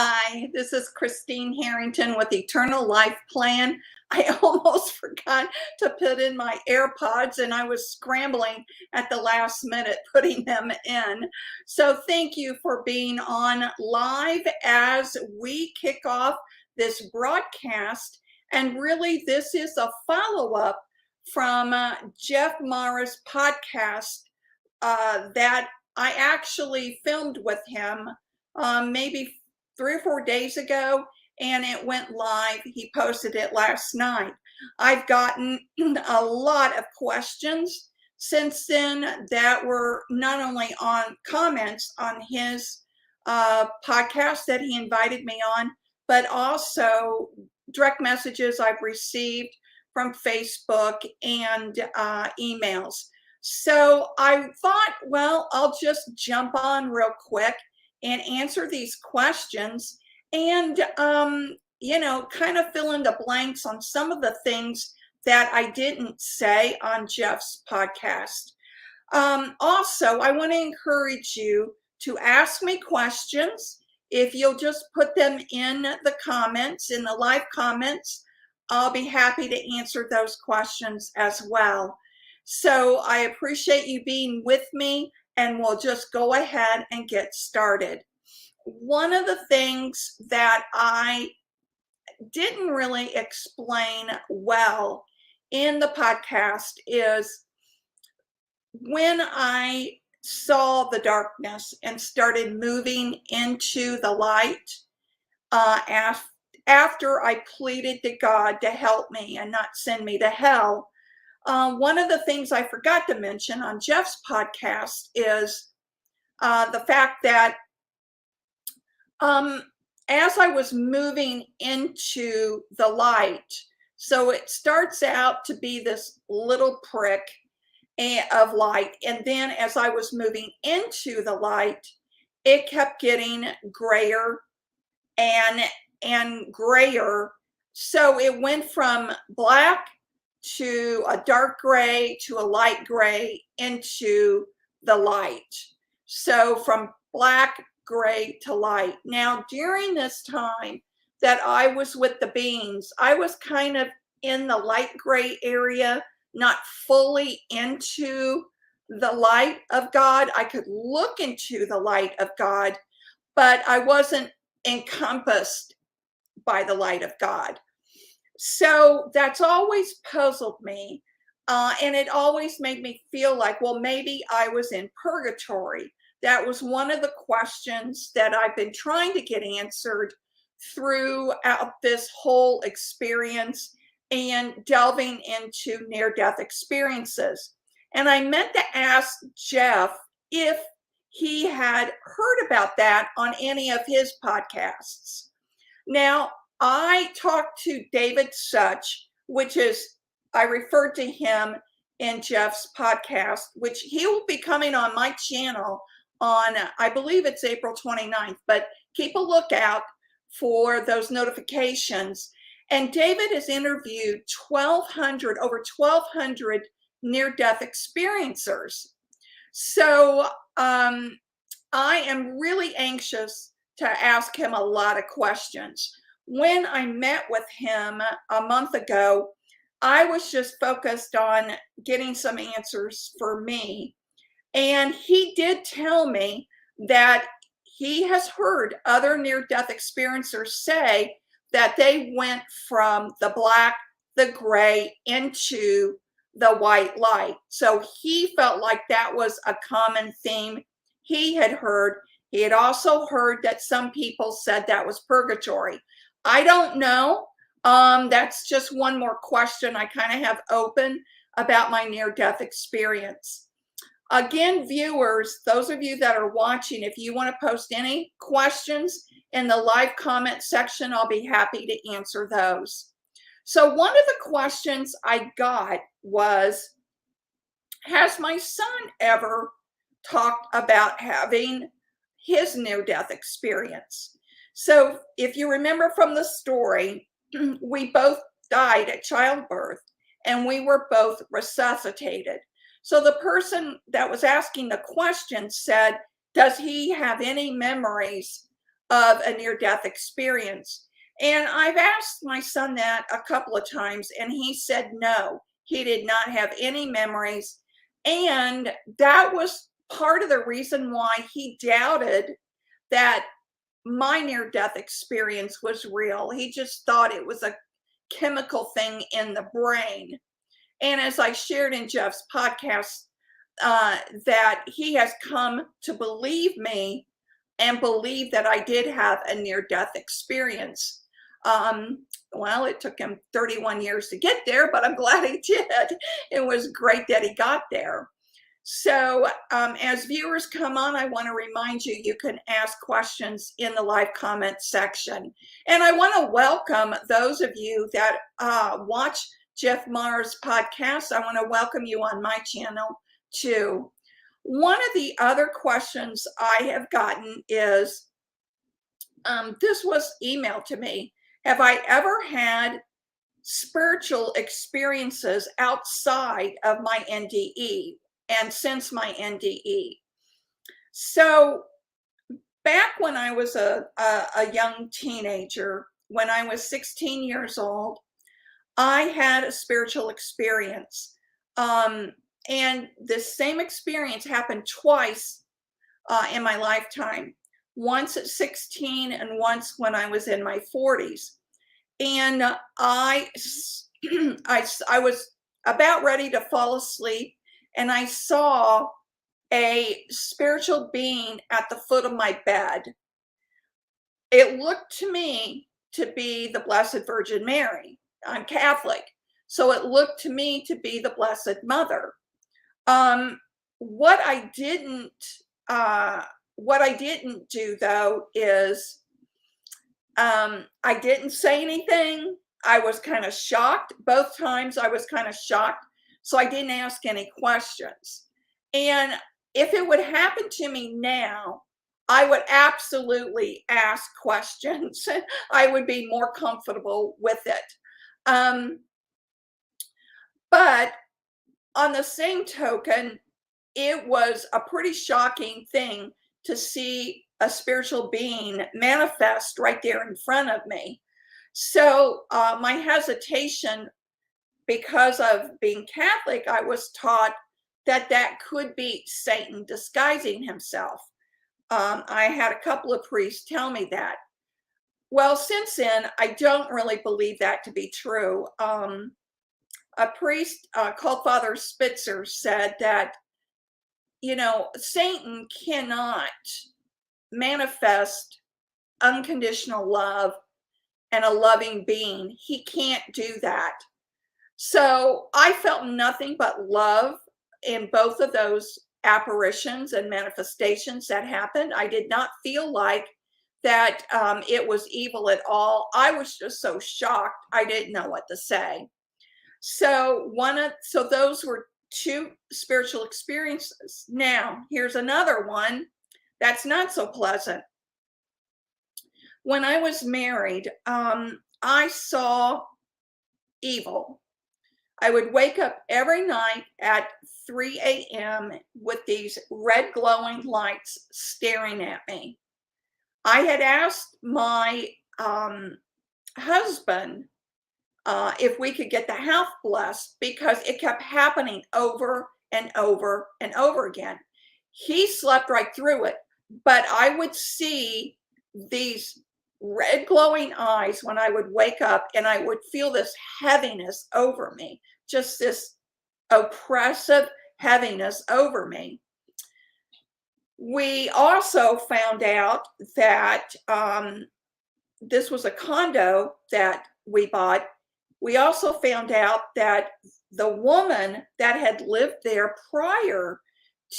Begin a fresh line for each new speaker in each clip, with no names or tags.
Hi, this is Christine Harrington with Eternal Life Plan. I almost forgot to put in my AirPods and I was scrambling at the last minute putting them in. So thank you for being on live as we kick off this broadcast. And really, this is a follow-up from Jeff Mara's podcast that I actually filmed with him maybe 3 or 4 days ago, and it went live. He posted it last night. I've gotten a lot of questions since then that were not only on comments on his podcast that he invited me on, but also direct messages I've received from Facebook and emails. So I thought, well, I'll just jump on real quick and answer these questions and, kind of fill in the blanks on some of the things that I didn't say on Jeff's podcast. Also, I want to encourage you to ask me questions. If you'll just put them in the comments, in the live comments, I'll be happy to answer those questions as well. So I appreciate you being with me, and we'll just go ahead and get started. One of the things that I didn't really explain well in the podcast is when I saw the darkness and started moving into the light, after I pleaded to God to help me and not send me to hell. One of the things I forgot to mention on Jeff's podcast is the fact that as I was moving into the light, so it starts out to be this little prick of light, and then as I was moving into the light, it kept getting grayer and grayer. So it went from black to a dark gray to a light gray into the light. So from black, gray to light. Now, during this time that I was with the beings, I was kind of in the light gray area, not fully into the light of God. I could look into the light of God, but I wasn't encompassed by the light of God. So that's always puzzled me. And it always made me feel like, well, maybe I was in purgatory. That was one of the questions that I've been trying to get answered throughout this whole experience and delving into near-death experiences. And I meant to ask Jeff if he had heard about that on any of his podcasts. Now, I talked to David Such, which is, I referred to him in Jeff's podcast, which he will be coming on my channel on, I believe it's April 29th, but keep a lookout for those notifications. And David has interviewed over 1,200 near-death experiencers. So I am really anxious to ask him a lot of questions. When I met with him a month ago, I was just focused on getting some answers for me. And he did tell me that he has heard other near-death experiencers say that they went from the black, the gray, into the white light. So he felt like that was a common theme he had heard. He had also heard that some people said that was purgatory. I don't know. That's just one more question I kind of have open about my near-death experience. Again, viewers, those of you that are watching, if you want to post any questions in the live comment section, I'll be happy to answer those. So one of the questions I got was, has my son ever talked about having his near-death experience? So if you remember from the story, we both died at childbirth and we were both resuscitated. So the person that was asking the question said, does he have any memories of a near-death experience. And I've asked my son that a couple of times, and he said no, he did not have any memories. And that was part of the reason why he doubted that my near-death experience was real. He just thought it was a chemical thing in the brain. And as I shared in Jeff's podcast, that he has come to believe me and believe that I did have a near-death experience. Well, it took him 31 years to get there, but I'm glad he did. It was great that he got there. So as viewers come on, I want to remind you, you can ask questions in the live comment section. And I want to welcome those of you that watch Jeff Maher's podcast. I want to welcome you on my channel too. One of the other questions I have gotten is, this was emailed to me. Have I ever had spiritual experiences outside of my NDE and since my NDE? So back when I was a young teenager, when I was 16 years old, I had a spiritual experience. And the same experience happened twice in my lifetime, once at 16 and once when I was in my 40s. And I was about ready to fall asleep, and I saw a spiritual being at the foot of my bed. It looked to me to be the Blessed Virgin Mary. I'm Catholic, so it looked to me to be the Blessed Mother. What I didn't do though is I didn't say anything. I was kind of shocked. Both times I was kind of shocked, so I didn't ask any questions. And if it would happen to me now, I would absolutely ask questions. I would be more comfortable with it. But on the same token, it was a pretty shocking thing to see a spiritual being manifest right there in front of me. So my hesitation, because of being Catholic, I was taught that that could be Satan disguising himself. I had a couple of priests tell me that. Well, since then, I don't really believe that to be true. A priest called Father Spitzer said that, you know, Satan cannot manifest unconditional love and a loving being. He can't do that. So I felt nothing but love in both of those apparitions and manifestations that happened. I did not feel like that it was evil at all. I was just so shocked. I didn't know what to say. So those were two spiritual experiences. Now, here's another one that's not so pleasant. When I was married, I saw evil. I would wake up every night at 3 a.m. with these red glowing lights staring at me. I had asked my husband if we could get the house blessed because it kept happening over and over and over again. He slept right through it, but I would see these red glowing eyes when I would wake up, and I would feel this heaviness over me, just this oppressive heaviness over me. We also found out that this was a condo that we bought. We also found out that the woman that had lived there prior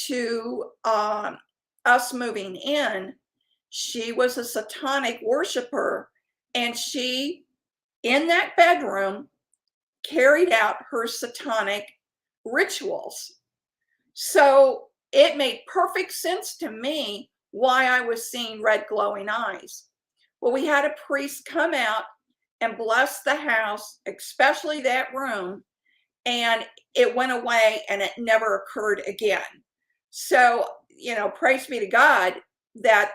to us moving in, she was a Satanic worshiper, and she, in that bedroom, carried out her Satanic rituals. So it made perfect sense to me why I was seeing red glowing eyes. Well, we had a priest come out and bless the house, especially that room, and it went away and it never occurred again. So, you know, praise be to God that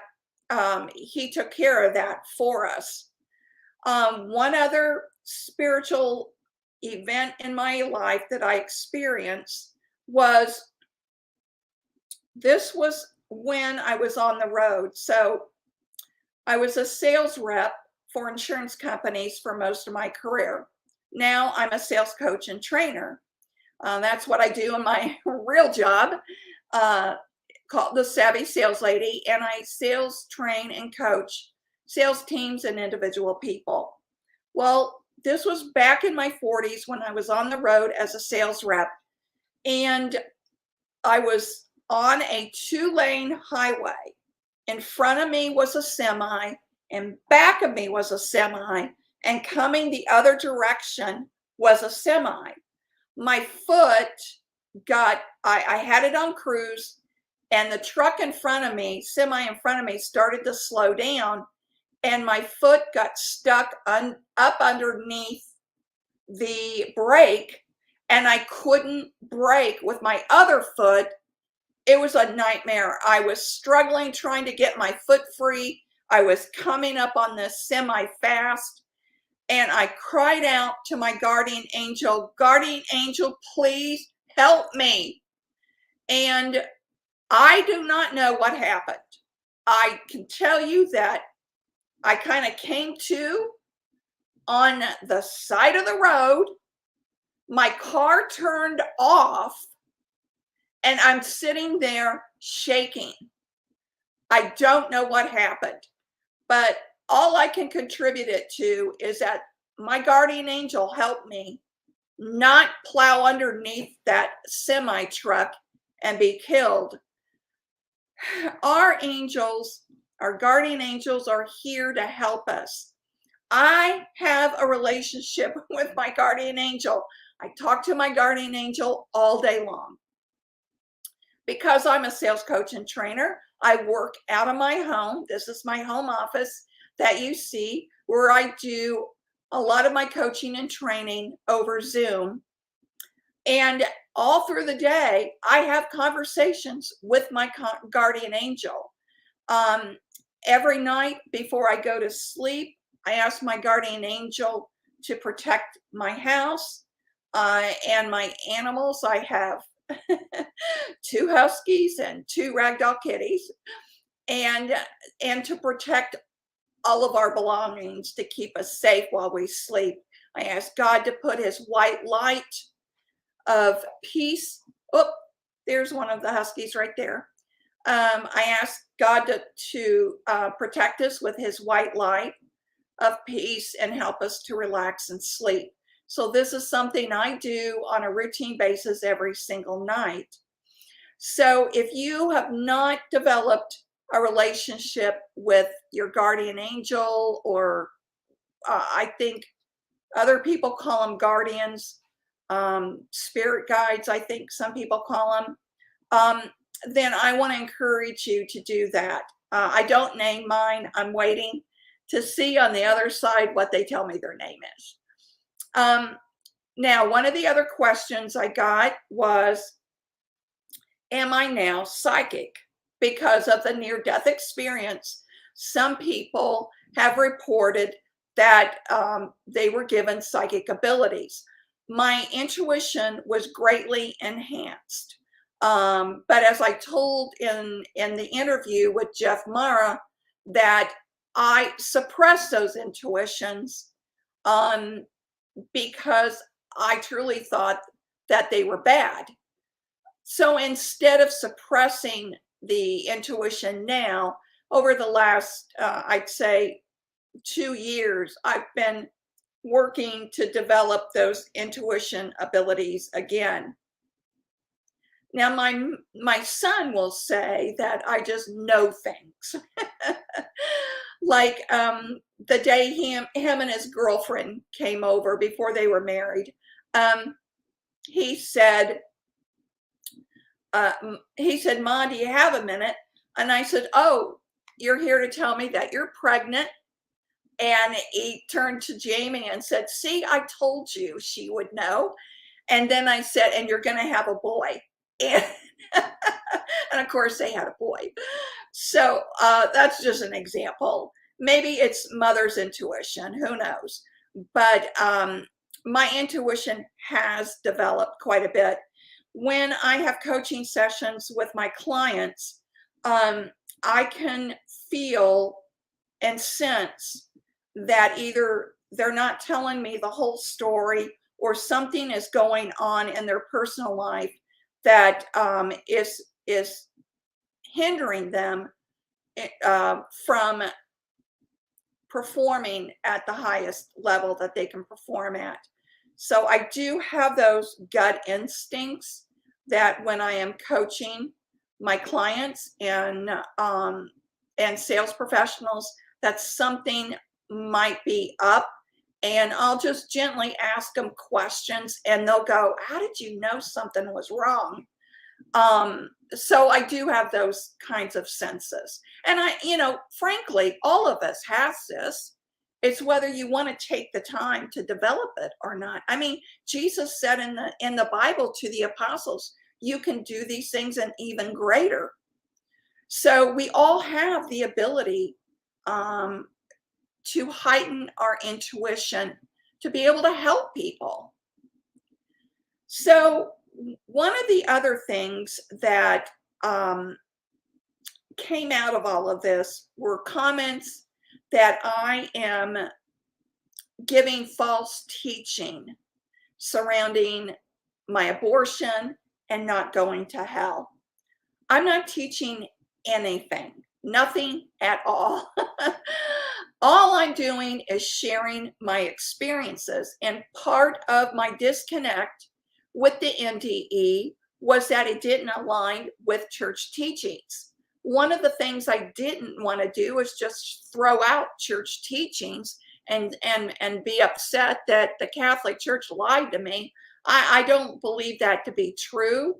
he took care of that for us. One other spiritual event in my life that I experienced was, this was when I was on the road. So I was a sales rep for insurance companies for most of my career. Now I'm a sales coach and trainer. That's what I do in my real job, called the Savvy Sales Lady, and I sales train and coach sales teams and individual people. Well, this was back in my 40s when I was on the road as a sales rep, and I was on a 2-lane highway. In front of me was a semi, and back of me was a semi, and coming the other direction was a semi. My foot I had it on cruise, and the truck in front of me, semi in front of me, started to slow down, and my foot got stuck up underneath the brake, and I couldn't brake with my other foot. It was a nightmare. I was struggling trying to get my foot free. I was coming up on this semi fast, and I cried out to my guardian angel, "Guardian angel, please help me." And I do not know what happened. I can tell you that I kind of came to on the side of the road. My car turned off, and I'm sitting there shaking. I don't know what happened, but all I can contribute it to is that my guardian angel helped me not plow underneath that semi truck and be killed. Our angels, our guardian angels, are here to help us. I have a relationship with my guardian angel. I talk to my guardian angel all day long. Because I'm a sales coach and trainer, I work out of my home. This is my home office that you see, where I do a lot of my coaching and training over Zoom. And all through the day, I have conversations with my guardian angel. Every night before I go to sleep, I ask my guardian angel to protect my house and my animals. I have 2 huskies and 2 ragdoll kitties, and to protect all of our belongings, to keep us safe while we sleep. I ask God to put his white light of peace. Oh, there's one of the huskies right there. I ask God to protect us with his white light of peace and help us to relax and sleep. So this is something I do on a routine basis every single night. So if you have not developed a relationship with your guardian angel, or I think other people call them guardians, spirit guides, I think some people call them, then I want to encourage you to do that. I don't name mine. I'm waiting to see on the other side what they tell me their name is. Now, one of the other questions I got was, am I now psychic? Because of the near-death experience, some people have reported that they were given psychic abilities. My intuition was greatly enhanced. But as I told in the interview with Jeff Mara, that I suppressed those intuitions because I truly thought that they were bad. So instead of suppressing the intuition now, over the last, I'd say 2 years, I've been working to develop those intuition abilities again. Now, my son will say that I just know things. Like the day him and his girlfriend came over before they were married, he said, "Ma, do you have a minute?" And I said, "Oh, you're here to tell me that you're pregnant?" And he turned to Jamie and said, "See, I told you she would know." And then I said, "And you're going to have a boy." And, and of course they had a boy. So that's just an example. Maybe it's mother's intuition, who knows? But my intuition has developed quite a bit. When I have coaching sessions with my clients, I can feel and sense that either they're not telling me the whole story or something is going on in their personal life that is hindering them from performing at the highest level that they can perform at. So I do have those gut instincts that when I am coaching my clients and sales professionals, that something might be up, and I'll just gently ask them questions and they'll go, how did you know something was wrong? So I do have those kinds of senses. And frankly, all of us has this. It's whether you want to take the time to develop it or not. I mean, Jesus said in the Bible to the apostles, you can do these things and even greater. So we all have the ability to heighten our intuition to be able to help people. So one of the other things that came out of all of this were comments that I am giving false teaching surrounding my abortion and not going to hell. I'm not teaching anything, nothing at all. All I'm doing is sharing my experiences, and part of my disconnect with the NDE was that it didn't align with church teachings. One of the things I didn't want to do is just throw out church teachings and be upset that the Catholic Church lied to me. I don't believe that to be true.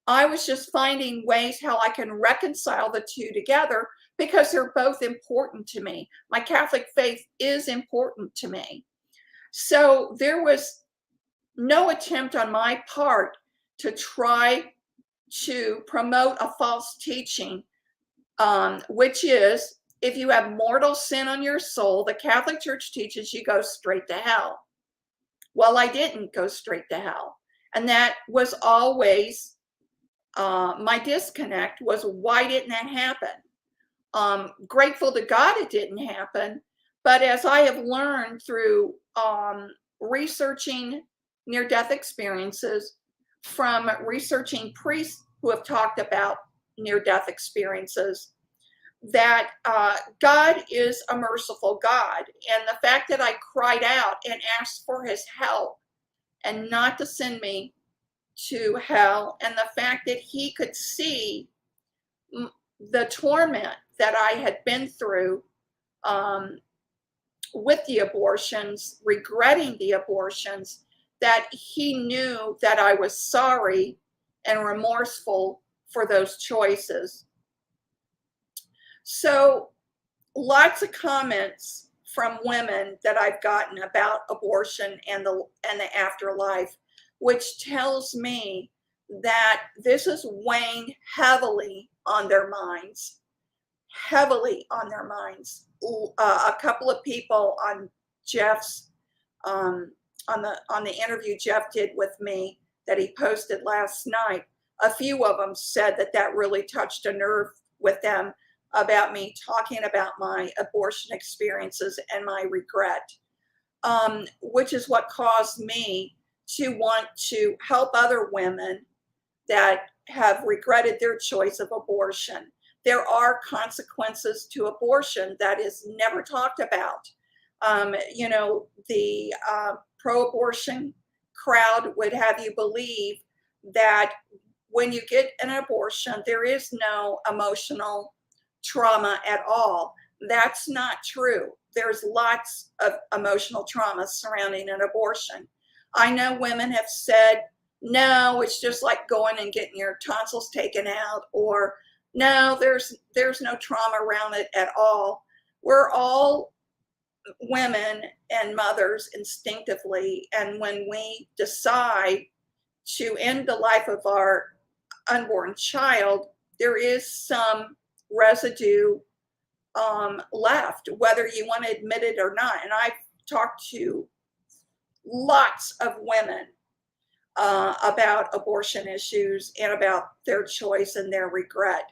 I was just finding ways how I can reconcile the two together because they're both important to me. My Catholic faith is important to me. So there was no attempt on my part to try to promote a false teaching, which is if you have mortal sin on your soul, the Catholic Church teaches you go straight to hell. Well, I didn't go straight to hell. And that was always my disconnect was, why didn't that happen? Grateful to God it didn't happen. But as I have learned through researching near-death experiences, from researching priests who have talked about near-death experiences, that God is a merciful God. And the fact that I cried out and asked for his help and not to send me to hell, and the fact that he could see the torment that I had been through with the abortions, regretting the abortions, that he knew that I was sorry and remorseful for those choices. So lots of comments from women that I've gotten about abortion and the afterlife, which tells me that this is weighing heavily on their minds, heavily on their minds. A couple of people on Jeff's on the interview Jeff did with me that he posted last night, a few of them said that really touched a nerve with them about me talking about my abortion experiences and my regret, which is what caused me to want to help other women that have regretted their choice of abortion. There are consequences to abortion that is never talked about. The pro-abortion crowd would have you believe that when you get an abortion, there is no emotional trauma at all. That's not true. There's lots of emotional trauma surrounding an abortion. I know women have said, no, it's just like going and getting your tonsils taken out, or no, there's no trauma around it at all. We're all women and mothers instinctively, and when we decide to end the life of our unborn child, there is some residue left, whether you want to admit it or not. And I've talked to lots of women about abortion issues and about their choice and their regret.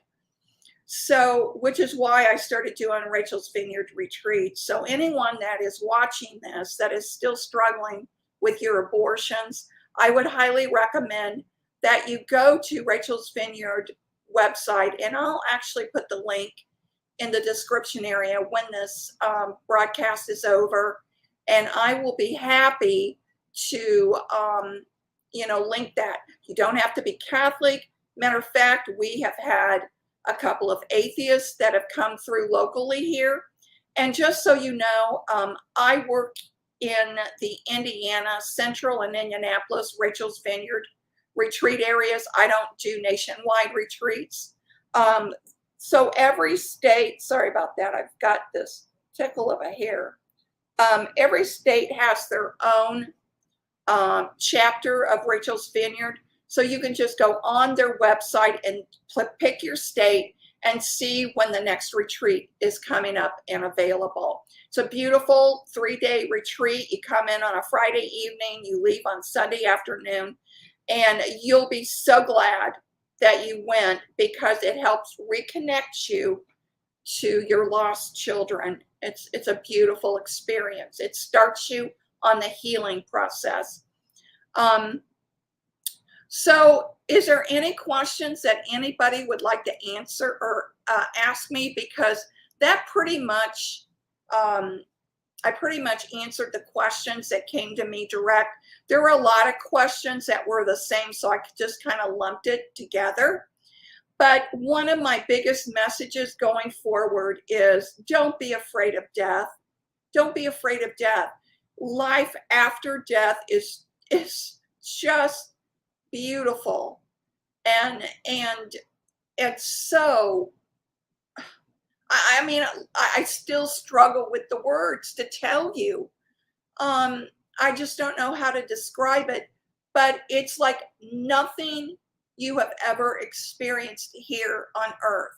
So, which is why I started doing Rachel's Vineyard retreats. So anyone that is watching this that is still struggling with your abortions, I would highly recommend that you go to Rachel's Vineyard website, and I'll actually put the link in the description area when this broadcast is over, and I will be happy to link that. You don't have to be Catholic. Matter of fact, we have had a couple of atheists that have come through locally here. And just so you know, I work in the Indiana, Central, and Indianapolis, Rachel's Vineyard retreat areas. I don't do nationwide retreats. So every state, sorry about that, I've got this tickle of a hair. Every state has their own chapter of Rachel's Vineyard. So you can just go on their website and pick your state and see when the next retreat is coming up and available. It's a beautiful 3-day retreat. You come in on a Friday evening, you leave on Sunday afternoon, and you'll be so glad that you went, because it helps reconnect you to your lost children. It's a beautiful experience. It starts you on the healing process. So is there any questions that anybody would like to answer or ask me? Because that pretty much, I pretty much answered the questions that came to me direct. There were a lot of questions that were the same, so I just kind of lumped it together. But one of my biggest messages going forward is don't be afraid of death. Don't be afraid of death. Life after death is just beautiful, and so I still struggle with the words to tell you. I just don't know how to describe it, but it's like nothing you have ever experienced here on earth.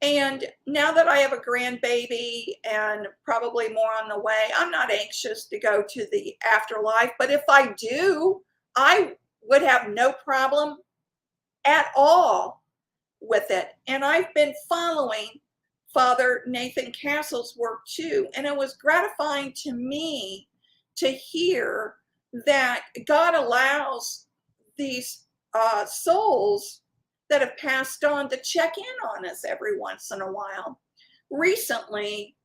And now that I have a grandbaby and probably more on the way, I'm not anxious to go to the afterlife. But if I do, I would have no problem at all with it. And I've been following Father Nathan Castle's work too. And it was gratifying to me to hear that God allows these souls that have passed on to check in on us every once in a while. Recently,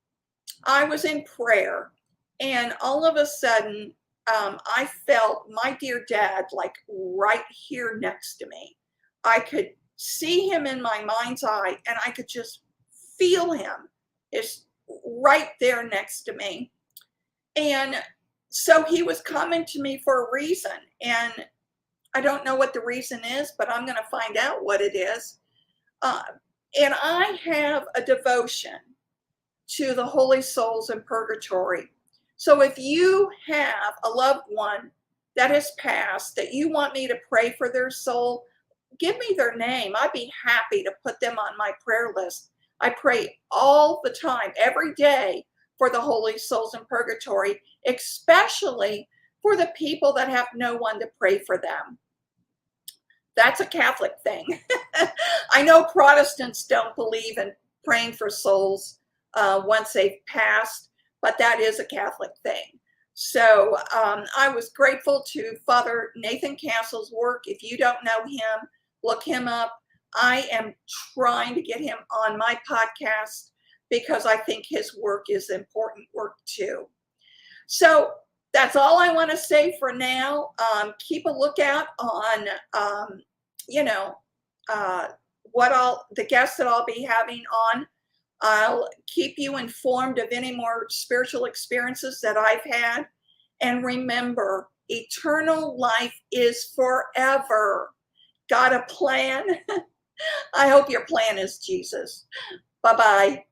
I was in prayer, and all of a sudden, I felt my dear dad like right here next to me. I could see him in my mind's eye, and I could just feel him. It's right there next to me. And so he was coming to me for a reason, and I don't know what the reason is, but I'm going to find out what it is. And I have a devotion to the holy souls in purgatory. So if you have a loved one that has passed that you want me to pray for their soul, give me their name. I'd be happy to put them on my prayer list. I pray all the time, every day, for the holy souls in purgatory, especially for the people that have no one to pray for them. That's a Catholic thing. I know Protestants don't believe in praying for souls once they've passed, but that is a Catholic thing. So I was grateful to Father Nathan Castle's work. If you don't know him, look him up. I am trying to get him on my podcast because I think his work is important work too. So that's all I want to say for now. Keep a lookout on, the guests that I'll be having on. I'll keep you informed of any more spiritual experiences that I've had. And remember, eternal life is forever. Got a plan? I hope your plan is Jesus. Bye-bye.